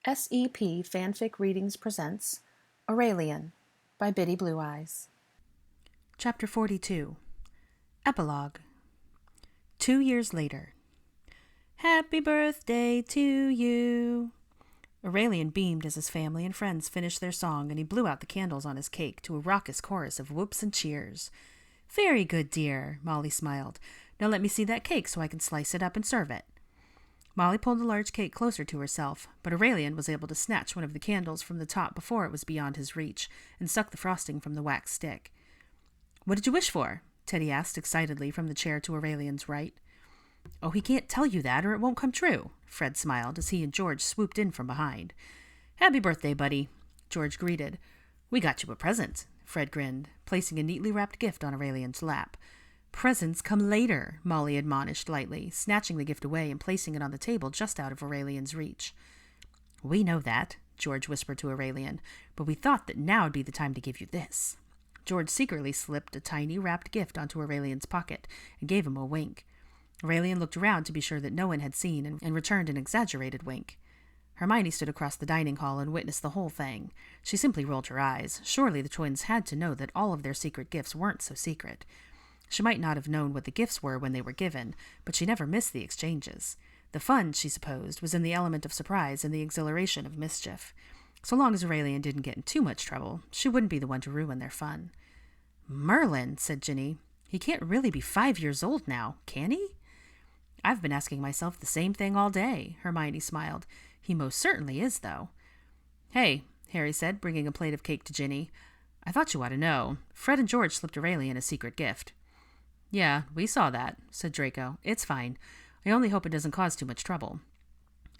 SEP Fanfic Readings presents Aurelian by BittyBlueEyes. Chapter 42. Epilogue. 2 years later. Happy birthday to you. Aurelian beamed as his family and friends finished their song, and he blew out the candles on his cake to a raucous chorus of whoops and cheers. Very good, dear, Molly smiled. Now let me see that cake so I can slice it up and serve it. Molly pulled the large cake closer to herself, but Aurelian was able to snatch one of the candles from the top before it was beyond his reach, and suck the frosting from the wax stick. What did you wish for? Teddy asked excitedly from the chair to Aurelian's right. Oh, he can't tell you that, or it won't come true, Fred smiled as he and George swooped in from behind. Happy birthday, buddy, George greeted. We got you a present, Fred grinned, placing a neatly wrapped gift on Aurelian's lap. Presents come later, Molly admonished lightly, snatching the gift away and placing it on the table just out of Aurelian's reach. We know that, George whispered to Aurelian, but we thought that now would be the time to give you this. George secretly slipped a tiny wrapped gift onto Aurelian's pocket and gave him a wink. Aurelian looked around to be sure that no one had seen and returned an exaggerated wink. Hermione stood across the dining hall and witnessed the whole thing. She simply rolled her eyes. Surely the twins had to know that all of their secret gifts weren't so secret. She might not have known what the gifts were when they were given, but she never missed the exchanges. The fun, she supposed, was in the element of surprise and the exhilaration of mischief. So long as Aurelian didn't get in too much trouble, she wouldn't be the one to ruin their fun. Merlin, said Ginny. He can't really be 5 years old now, can he? I've been asking myself the same thing all day, Hermione smiled. He most certainly is, though. Hey, Harry said, bringing a plate of cake to Ginny. I thought you ought to know. Fred and George slipped Aurelian a secret gift. Yeah, we saw that, said Draco. It's fine. I only hope it doesn't cause too much trouble.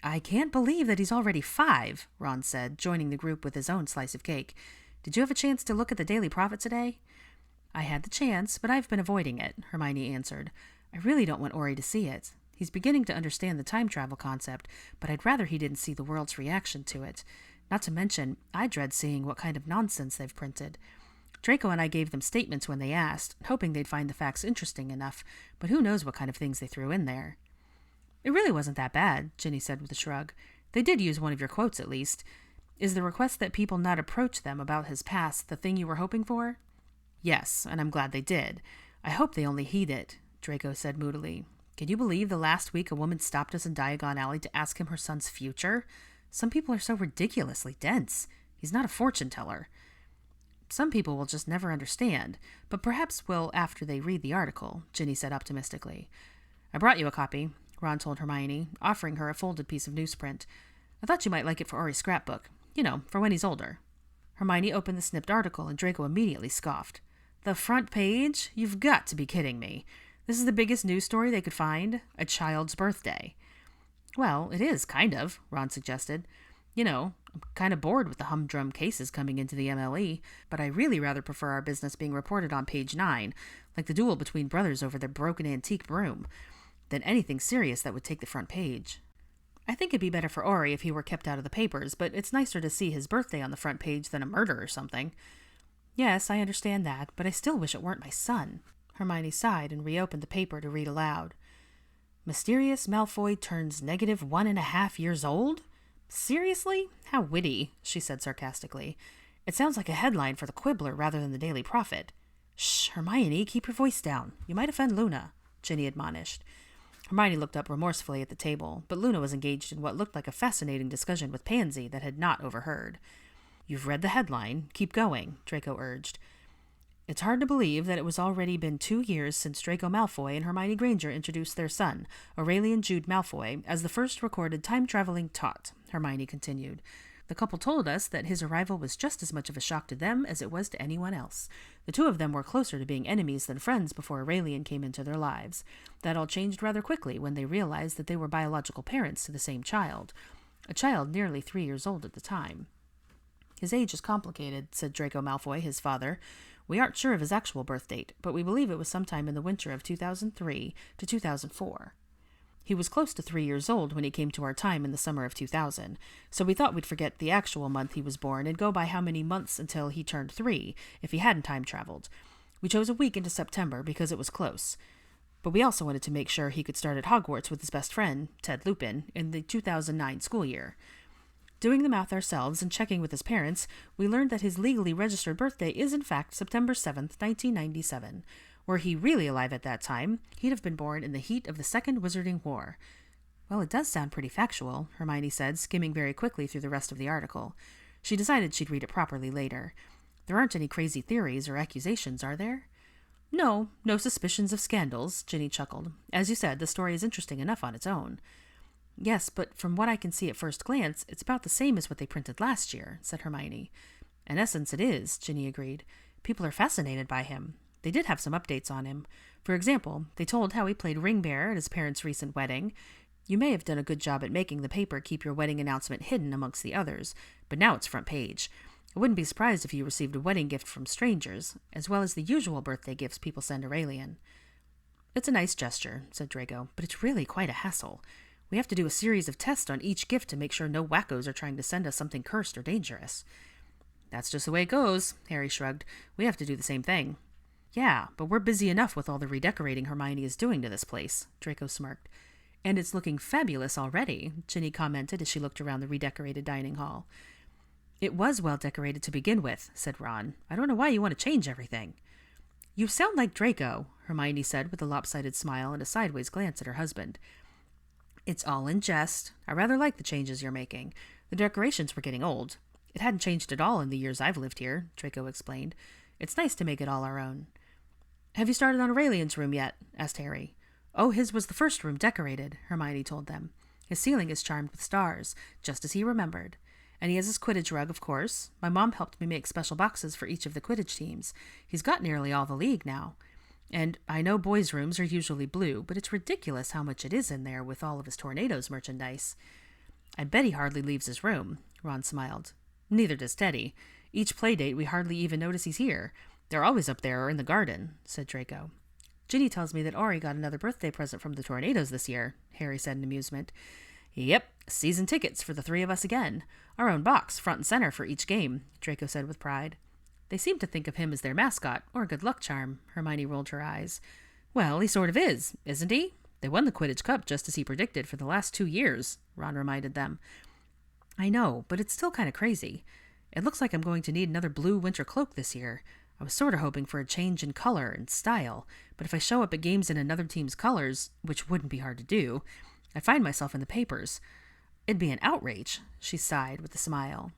I can't believe that he's already 5, Ron said, joining the group with his own slice of cake. Did you have a chance to look at the Daily Prophet today? I had the chance, but I've been avoiding it, Hermione answered. I really don't want Ori to see it. He's beginning to understand the time travel concept, but I'd rather he didn't see the world's reaction to it. Not to mention, I dread seeing what kind of nonsense they've printed. Draco and I gave them statements when they asked, hoping they'd find the facts interesting enough, but who knows what kind of things they threw in there. It really wasn't that bad, Ginny said with a shrug. They did use one of your quotes, at least. Is the request that people not approach them about his past the thing you were hoping for? Yes, and I'm glad they did. I hope they only heed it, Draco said moodily. Can you believe the last week a woman stopped us in Diagon Alley to ask him her son's future? Some people are so ridiculously dense. He's not a fortune teller. Some people will just never understand, but perhaps will after they read the article, Ginny said optimistically. I brought you a copy, Ron told Hermione, offering her a folded piece of newsprint. I thought you might like it for Ori's scrapbook. You know, for when he's older. Hermione opened the snipped article, and Draco immediately scoffed. The front page? You've got to be kidding me. This is the biggest news story they could find? A child's birthday. Well, it is, kind of, Ron suggested. You know, I'm kind of bored with the humdrum cases coming into the MLE, but I really rather prefer our business being reported on page 9, like the duel between brothers over their broken antique broom, than anything serious that would take the front page. I think it'd be better for Ori if he were kept out of the papers, but it's nicer to see his birthday on the front page than a murder or something. Yes, I understand that, but I still wish it weren't my son. Hermione sighed and reopened the paper to read aloud. Mysterious Malfoy turns -1.5 years old? Seriously? How witty, she said sarcastically. It sounds like a headline for the Quibbler rather than the Daily Prophet. Shh, Hermione, keep your voice down. You might offend Luna, Ginny admonished. Hermione looked up remorsefully at the table, but Luna was engaged in what looked like a fascinating discussion with Pansy that had not overheard. You've read the headline. Keep going, Draco urged. It's hard to believe that it was already been 2 years since Draco Malfoy and Hermione Granger introduced their son, Aurelian Jude Malfoy, as the first recorded time-traveling tot, Hermione continued. The couple told us that his arrival was just as much of a shock to them as it was to anyone else. The two of them were closer to being enemies than friends before Aurelian came into their lives. That all changed rather quickly when they realized that they were biological parents to the same child, a child nearly 3 years old at the time. His age is complicated, said Draco Malfoy, his father. We aren't sure of his actual birth date, but we believe it was sometime in the winter of 2003 to 2004. He was close to 3 years old when he came to our time in the summer of 2000, so we thought we'd forget the actual month he was born and go by how many months until he turned 3, if he hadn't time traveled. We chose a week into September because it was close. But we also wanted to make sure he could start at Hogwarts with his best friend, Ted Lupin, in the 2009 school year. Doing the math ourselves and checking with his parents, we learned that his legally registered birthday is in fact September 7th, 1997. Were he really alive at that time, he'd have been born in the heat of the Second Wizarding War. Well, it does sound pretty factual, Hermione said, skimming very quickly through the rest of the article. She decided she'd read it properly later. There aren't any crazy theories or accusations, are there? No suspicions of scandals, Ginny chuckled. As you said, the story is interesting enough on its own. Yes, but from what I can see at first glance, it's about the same as what they printed last year, said Hermione. In essence, it is, Ginny agreed. People are fascinated by him. They did have some updates on him. For example, they told how he played ring bearer at his parents' recent wedding. You may have done a good job at making the paper keep your wedding announcement hidden amongst the others, but now it's front page. I wouldn't be surprised if you received a wedding gift from strangers, as well as the usual birthday gifts people send Aurelian. It's a nice gesture, said Draco, but it's really quite a hassle. We have to do a series of tests on each gift to make sure no wackos are trying to send us something cursed or dangerous. That's just the way it goes, Harry shrugged. We have to do the same thing. Yeah, but we're busy enough with all the redecorating Hermione is doing to this place, Draco smirked. And it's looking fabulous already, Ginny commented as she looked around the redecorated dining hall. It was well decorated to begin with, said Ron. I don't know why you want to change everything. You sound like Draco, Hermione said with a lopsided smile and a sideways glance at her husband. It's all in jest. I rather like the changes you're making. The decorations were getting old. It hadn't changed at all in the years I've lived here, Draco explained. It's nice to make it all our own. Have you started on Aurelian's room yet? Asked Harry. Oh, his was the first room decorated, Hermione told them. His ceiling is charmed with stars, just as he remembered. And he has his Quidditch rug, of course. My mom helped me make special boxes for each of the Quidditch teams. He's got nearly all the league now. And I know boys' rooms are usually blue, but it's ridiculous how much it is in there with all of his Tornadoes merchandise. I bet he hardly leaves his room, Ron smiled. Neither does Teddy. Each play date we hardly even notice he's here. They're always up there or in the garden, said Draco. Ginny tells me that Ori got another birthday present from the Tornadoes this year, Harry said in amusement. Yep, season tickets for the three of us again. Our own box, front and center for each game, Draco said with pride. They seem to think of him as their mascot, or good luck charm, Hermione rolled her eyes. Well, he sort of is, isn't he? They won the Quidditch Cup just as he predicted for the last 2 years, Ron reminded them. I know, but it's still kind of crazy. It looks like I'm going to need another blue winter cloak this year. I was sort of hoping for a change in color and style, but if I show up at games in another team's colors, which wouldn't be hard to do, I'd find myself in the papers. It'd be an outrage, she sighed with a smile.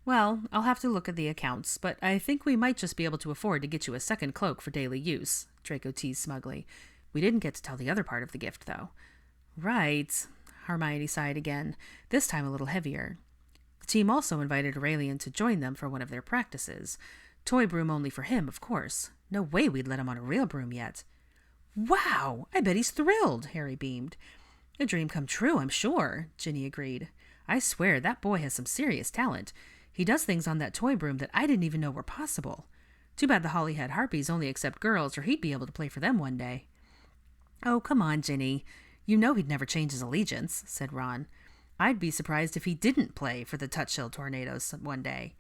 Well, I'll have to look at the accounts, but I think we might just be able to afford to get you a second cloak for daily use, Draco teased smugly. We didn't get to tell the other part of the gift, though. Right, Hermione sighed again, this time a little heavier. The team also invited Aurelian to join them for one of their practices. Toy broom only for him, of course. No way we'd let him on a real broom yet. Wow! I bet he's thrilled, Harry beamed. A dream come true, I'm sure, Ginny agreed. I swear that boy has some serious talent. He does things on that toy broom that I didn't even know were possible. Too bad the Holyhead Harpies only accept girls, or he'd be able to play for them one day. Oh, come on, Ginny. You know he'd never change his allegiance, said Ron. I'd be surprised if he didn't play for the Tutshill Tornadoes one day.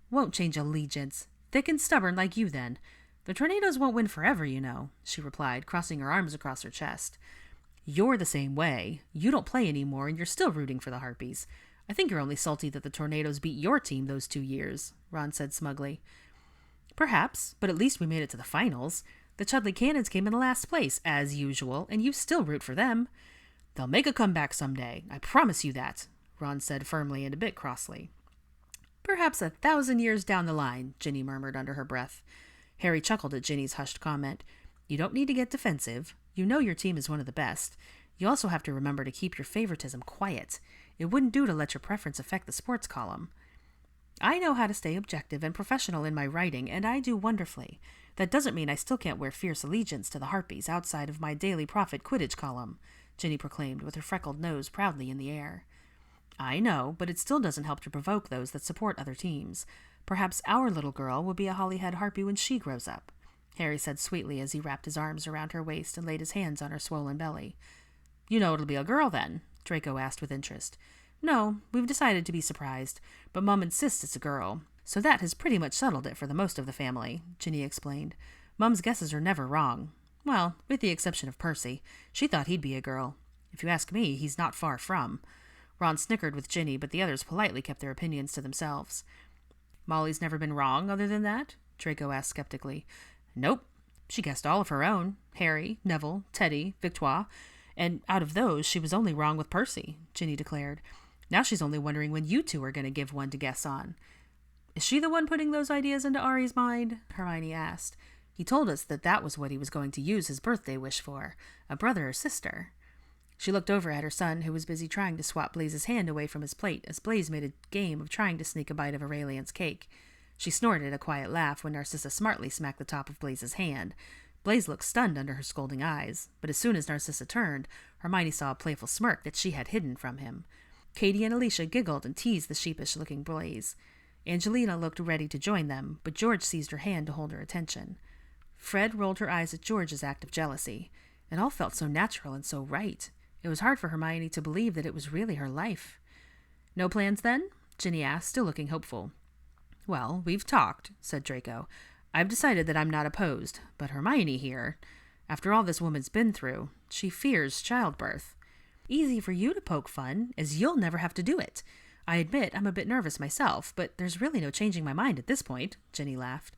Won't change allegiance. Thick and stubborn like you, then. The Tornadoes won't win forever, you know, she replied, crossing her arms across her chest. You're the same way. You don't play anymore, and you're still rooting for the Harpies. I think you're only salty that the Tornadoes beat your team those 2 years, Ron said smugly. Perhaps, but at least we made it to the finals. The Chudley Cannons came in the last place, as usual, and you still root for them. They'll make a comeback someday. I promise you that, Ron said firmly and a bit crossly. Perhaps 1,000 years down the line, Ginny murmured under her breath. Harry chuckled at Ginny's hushed comment. You don't need to get defensive. You know your team is one of the best. You also have to remember to keep your favoritism quiet. It wouldn't do to let your preference affect the sports column. I know how to stay objective and professional in my writing, and I do wonderfully. That doesn't mean I still can't wear fierce allegiance to the Harpies outside of my Daily Prophet Quidditch column, Ginny proclaimed with her freckled nose proudly in the air. I know, but it still doesn't help to provoke those that support other teams. Perhaps our little girl will be a Holyhead Harpy when she grows up, Harry said sweetly as he wrapped his arms around her waist and laid his hands on her swollen belly. You know it'll be a girl, then? Draco asked with interest. No, we've decided to be surprised, but Mum insists it's a girl, so that has pretty much settled it for the most of the family, Ginny explained. Mum's guesses are never wrong. Well, with the exception of Percy. She thought he'd be a girl. If you ask me, he's not far from. Ron snickered with Ginny, but the others politely kept their opinions to themselves. Molly's never been wrong other than that? Draco asked skeptically. Nope. She guessed all of her own. Harry, Neville, Teddy, Victoire. And out of those, she was only wrong with Percy, Ginny declared. Now she's only wondering when you two are going to give one to guess on. Is she the one putting those ideas into Ari's mind? Hermione asked. He told us that was what he was going to use his birthday wish for, a brother or sister. She looked over at her son, who was busy trying to swat Blaze's hand away from his plate as Blaze made a game of trying to sneak a bite of Aurelian's cake. She snorted a quiet laugh when Narcissa smartly smacked the top of Blaze's hand. Blaze looked stunned under her scolding eyes, but as soon as Narcissa turned, Hermione saw a playful smirk that she had hidden from him. Katie and Alicia giggled and teased the sheepish-looking Blaze. Angelina looked ready to join them, but George seized her hand to hold her attention. Fred rolled her eyes at George's act of jealousy. It all felt so natural and so right. It was hard for Hermione to believe that it was really her life. No plans, then? Ginny asked, still looking hopeful. Well, we've talked, said Draco. I've decided that I'm not opposed, but Hermione here, after all this woman's been through, she fears childbirth. Easy for you to poke fun, as you'll never have to do it. I admit I'm a bit nervous myself, but there's really no changing my mind at this point, Ginny laughed.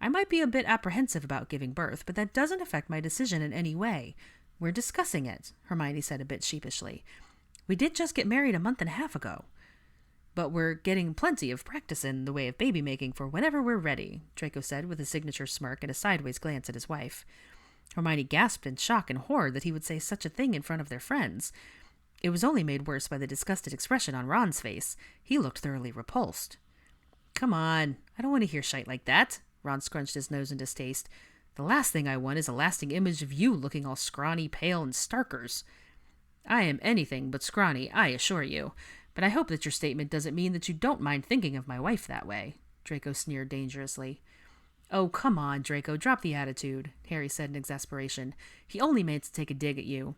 I might be a bit apprehensive about giving birth, but that doesn't affect my decision in any way. We're discussing it, Hermione said a bit sheepishly. We did just get married a month and a half ago. But we're getting plenty of practice in the way of baby-making for whenever we're ready, Draco said with a signature smirk and a sideways glance at his wife. Hermione gasped in shock and horror that he would say such a thing in front of their friends. It was only made worse by the disgusted expression on Ron's face. He looked thoroughly repulsed. Come on, I don't want to hear shite like that, Ron scrunched his nose in distaste. The last thing I want is a lasting image of you looking all scrawny, pale, and starkers. I am anything but scrawny, I assure you, but I hope that your statement doesn't mean that you don't mind thinking of my wife that way, Draco sneered dangerously. Oh, come on, Draco, drop the attitude, Harry said in exasperation. He only meant to take a dig at you.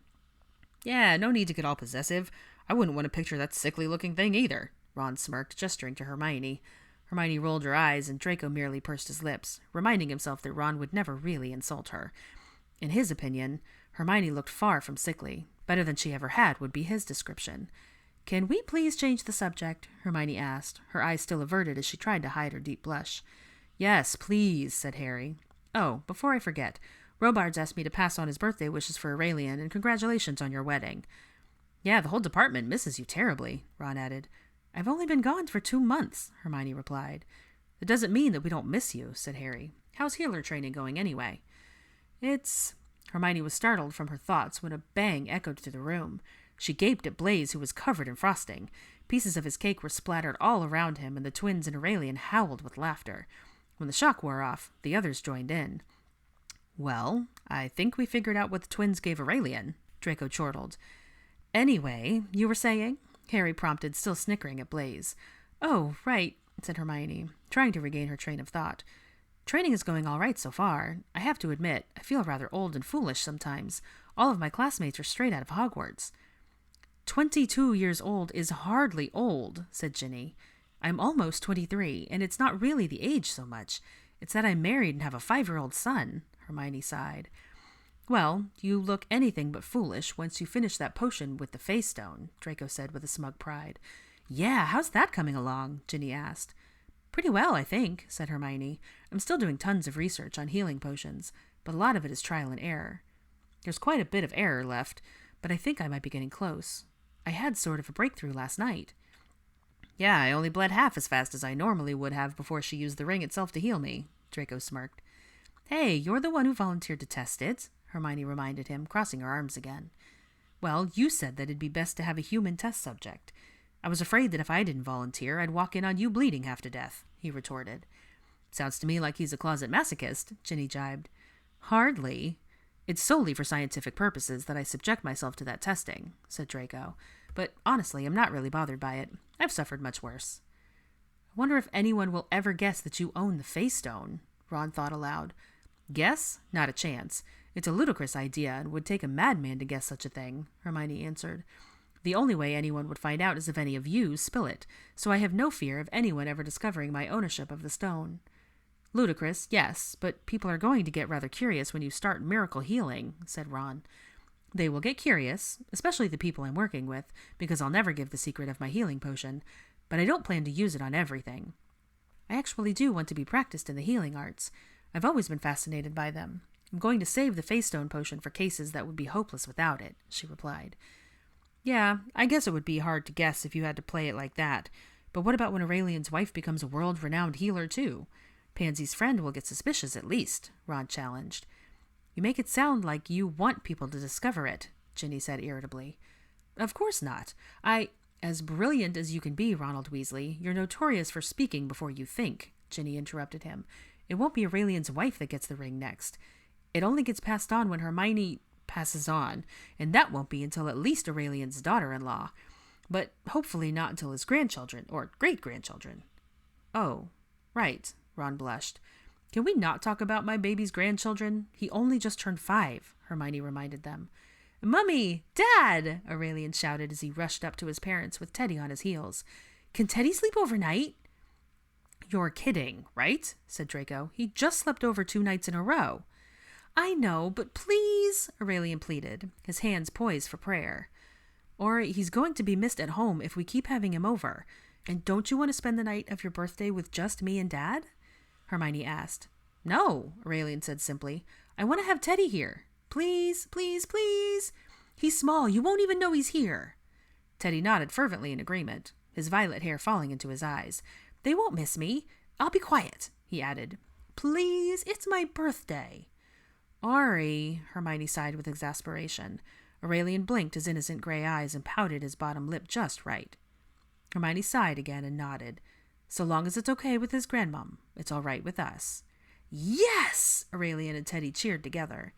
Yeah, no need to get all possessive. I wouldn't want to picture that sickly-looking thing either, Ron smirked, gesturing to Hermione. Hermione rolled her eyes, and Draco merely pursed his lips, reminding himself that Ron would never really insult her. In his opinion, Hermione looked far from sickly. Better than she ever had would be his description. Can we please change the subject? Hermione asked, her eyes still averted as she tried to hide her deep blush. Yes, please, said Harry. Oh, before I forget, Robards asked me to pass on his birthday wishes for Aurelian, and congratulations on your wedding. Yeah, the whole department misses you terribly, Ron added. I've only been gone for 2 months, Hermione replied. It doesn't mean that we don't miss you, said Harry. How's healer training going anyway? Hermione was startled from her thoughts when a bang echoed through the room. She gaped at Blaze, who was covered in frosting. Pieces of his cake were splattered all around him, and the twins and Aurelian howled with laughter. When the shock wore off, the others joined in. Well, I think we figured out what the twins gave Aurelian, Draco chortled. Anyway, you were saying? Harry prompted, still snickering at Blaze. Oh, right, said Hermione, trying to regain her train of thought. Training is going all right so far. I have to admit, I feel rather old and foolish sometimes. All of my classmates are straight out of Hogwarts. 22 years old is hardly old, said Ginny. I'm almost 23, and it's not really the age so much. It's that I'm married and have a 5-year-old son, Hermione sighed. Well, you look anything but foolish once you finish that potion with the Fey Stone, Draco said with a smug pride. Yeah, how's that coming along? Ginny asked. Pretty well, I think, said Hermione. I'm still doing tons of research on healing potions, but a lot of it is trial and error. There's quite a bit of error left, but I think I might be getting close. I had sort of a breakthrough last night. Yeah, I only bled half as fast as I normally would have before she used the ring itself to heal me, Draco smirked. Hey, you're the one who volunteered to test it, Hermione reminded him, crossing her arms again. Well, you said that it'd be best to have a human test subject. I was afraid that if I didn't volunteer, I'd walk in on you bleeding half to death, he retorted. Sounds to me like he's a closet masochist, Ginny jibed. Hardly. It's solely for scientific purposes that I subject myself to that testing, said Draco. But honestly, I'm not really bothered by it. I've suffered much worse. I wonder if anyone will ever guess that you own the Fey Stone, Ron thought aloud. Guess? Not a chance. It's a ludicrous idea and would take a madman to guess such a thing, Hermione answered. The only way anyone would find out is if any of you spill it, so I have no fear of anyone ever discovering my ownership of the stone. Ludicrous, yes, but people are going to get rather curious when you start miracle healing, said Ron. They will get curious, especially the people I'm working with, because I'll never give the secret of my healing potion, but I don't plan to use it on everything. I actually do want to be practiced in the healing arts. I've always been fascinated by them. I'm going to save the Face Stone potion for cases that would be hopeless without it, she replied. Yeah, I guess it would be hard to guess if you had to play it like that. But what about when Aurelian's wife becomes a world-renowned healer, too? Pansy's friend will get suspicious at least, Ron challenged. You make it sound like you want people to discover it, Ginny said irritably. Of course not. As brilliant as you can be, Ronald Weasley, you're notorious for speaking before you think, Ginny interrupted him. It won't be Aurelian's wife that gets the ring next. It only gets passed on when Hermione passes on, and that won't be until at least Aurelian's daughter-in-law. But hopefully not until his grandchildren, or great-grandchildren. Oh, right, Ron blushed. Can we not talk about my baby's grandchildren? He only just turned 5, Hermione reminded them. Mummy! Dad! Aurelian shouted as he rushed up to his parents with Teddy on his heels. Can Teddy sleep overnight? You're kidding, right? Said Draco. He just slept over 2 nights in a row. I know, but please, Aurelian pleaded, his hands poised for prayer. Or he's going to be missed at home if we keep having him over. And don't you want to spend the night of your birthday with just me and Dad? Hermione asked. No, Aurelian said simply. I want to have Teddy here. Please, please, please. He's small. You won't even know he's here. Teddy nodded fervently in agreement, his violet hair falling into his eyes. They won't miss me. I'll be quiet, he added. Please, it's my birthday. Ari, Hermione sighed with exasperation. Aurelian blinked his innocent gray eyes and pouted his bottom lip just right. Hermione sighed again and nodded. So long as it's okay with his grandmom, it's all right with us. Yes! Aurelian and Teddy cheered together.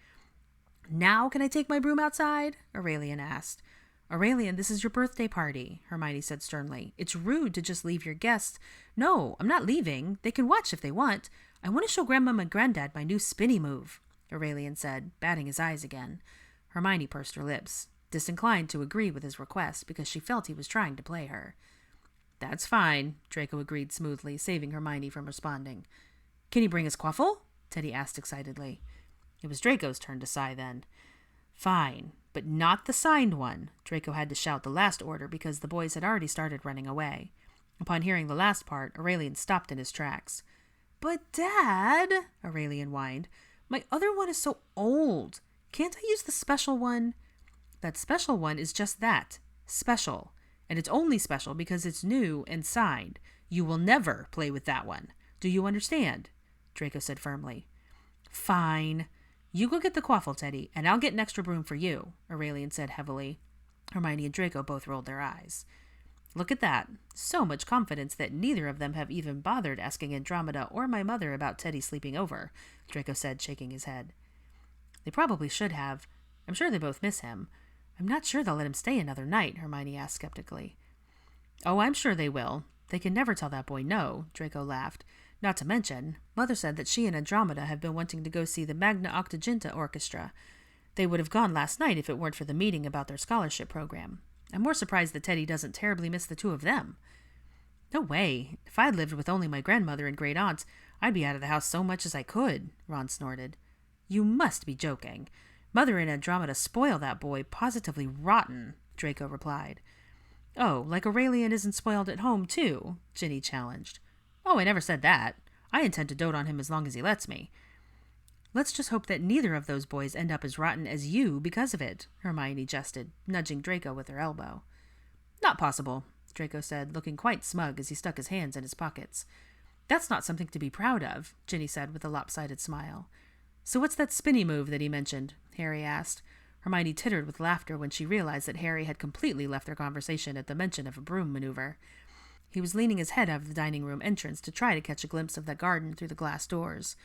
Now can I take my broom outside? Aurelian asked. Aurelian, this is your birthday party, Hermione said sternly. It's rude to just leave your guests. No, I'm not leaving. They can watch if they want. I want to show Grandmom and Granddad my new spinny move, Aurelian said, batting his eyes again. Hermione pursed her lips, disinclined to agree with his request because she felt he was trying to play her. That's fine, Draco agreed smoothly, saving Hermione from responding. Can he bring his quaffle? Teddy asked excitedly. It was Draco's turn to sigh then. Fine, but not the signed one. Draco had to shout the last order because the boys had already started running away. Upon hearing the last part, Aurelian stopped in his tracks. But Dad, Aurelian whined, my other one is so old. Can't I use the special one? That special one is just that, special. And it's only special because it's new and signed. You will never play with that one. Do you understand? Draco said firmly. Fine. You go get the quaffle, Teddy, and I'll get an extra broom for you, Aurelian said heavily. Hermione and Draco both rolled their eyes. Look at that. So much confidence that neither of them have even bothered asking Andromeda or my mother about Teddy sleeping over, Draco said, shaking his head. They probably should have. I'm sure they both miss him. I'm not sure they'll let him stay another night, Hermione asked skeptically. Oh, I'm sure they will. They can never tell that boy no, Draco laughed. Not to mention, Mother said that she and Andromeda have been wanting to go see the Magna Octogenita Orchestra. They would have gone last night if it weren't for the meeting about their scholarship program. I'm more surprised that Teddy doesn't terribly miss the 2 of them. No way. If I'd lived with only my grandmother and great-aunts, I'd be out of the house so much as I could, Ron snorted. You must be joking. Mother and Andromeda spoil that boy positively rotten, Draco replied. Oh, like Aurelian isn't spoiled at home, too, Ginny challenged. Oh, I never said that. I intend to dote on him as long as he lets me. Let's just hope that neither of those boys end up as rotten as you because of it, Hermione jested, nudging Draco with her elbow. Not possible, Draco said, looking quite smug as he stuck his hands in his pockets. That's not something to be proud of, Ginny said with a lopsided smile. So what's that spinny move that he mentioned? Harry asked. Hermione tittered with laughter when she realized that Harry had completely left their conversation at the mention of a broom maneuver. He was leaning his head out of the dining room entrance to try to catch a glimpse of the garden through the glass doors.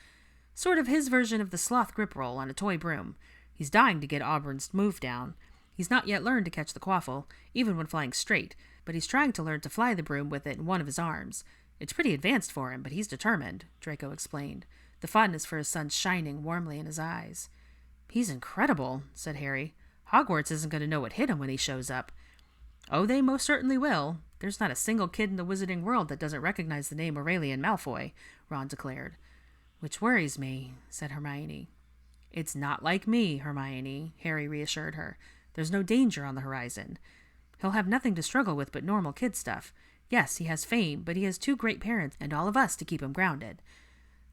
Sort of his version of the sloth grip roll on a toy broom. He's dying to get Auburn's move down. He's not yet learned to catch the quaffle, even when flying straight, but he's trying to learn to fly the broom with it in one of his arms. It's pretty advanced for him, but he's determined, Draco explained, the fondness for his son shining warmly in his eyes. He's incredible, said Harry. Hogwarts isn't going to know what hit him when he shows up. Oh, they most certainly will. There's not a single kid in the wizarding world that doesn't recognize the name Aurelian Malfoy, Ron declared. Which worries me, said Hermione. It's not like me, Hermione, Harry reassured her. There's no danger on the horizon. He'll have nothing to struggle with but normal kid stuff. Yes, he has fame, but he has 2 great parents and all of us to keep him grounded.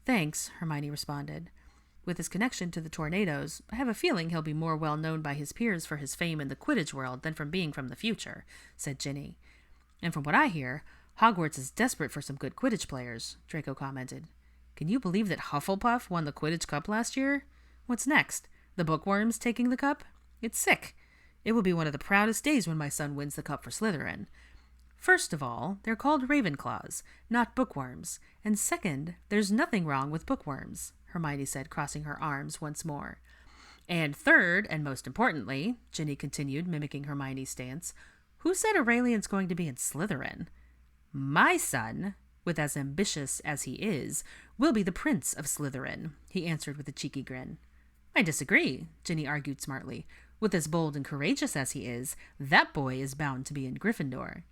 Thanks, Hermione responded. With his connection to the tornadoes, I have a feeling he'll be more well known by his peers for his fame in the Quidditch world than from being from the future, said Ginny. And from what I hear, Hogwarts is desperate for some good Quidditch players, Draco commented. Can you believe that Hufflepuff won the Quidditch Cup last year? What's next? The Bookworms taking the cup? It's sick. It will be one of the proudest days when my son wins the cup for Slytherin. First of all, they're called Ravenclaws, not bookworms. And second, there's nothing wrong with bookworms, Hermione said, crossing her arms once more. And third, and most importantly, Ginny continued, mimicking Hermione's stance, who said Aurelian's going to be in Slytherin? My son, with as ambitious as he is, will be the Prince of Slytherin, he answered with a cheeky grin. I disagree, Ginny argued smartly. With as bold and courageous as he is, that boy is bound to be in Gryffindor.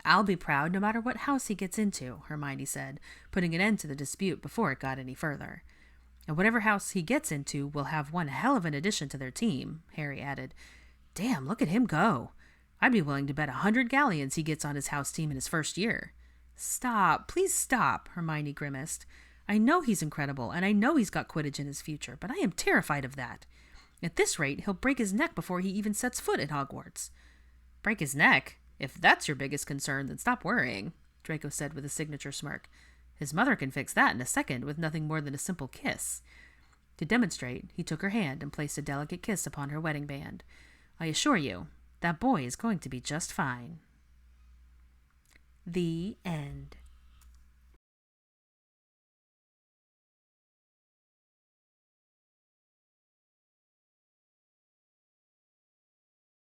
I'll be proud no matter what house he gets into, Hermione said, putting an end to the dispute before it got any further. And whatever house he gets into will have one hell of an addition to their team, Harry added. Damn, look at him go. I'd be willing to bet 100 galleons he gets on his house team in his first year. Stop, please stop, Hermione grimaced. I know he's incredible, and I know he's got Quidditch in his future, but I am terrified of that. At this rate, he'll break his neck before he even sets foot at Hogwarts. Break his neck? If that's your biggest concern, then stop worrying, Draco said with a signature smirk. His mother can fix that in a second with nothing more than a simple kiss. To demonstrate, he took her hand and placed a delicate kiss upon her wedding band. I assure you, that boy is going to be just fine. The end.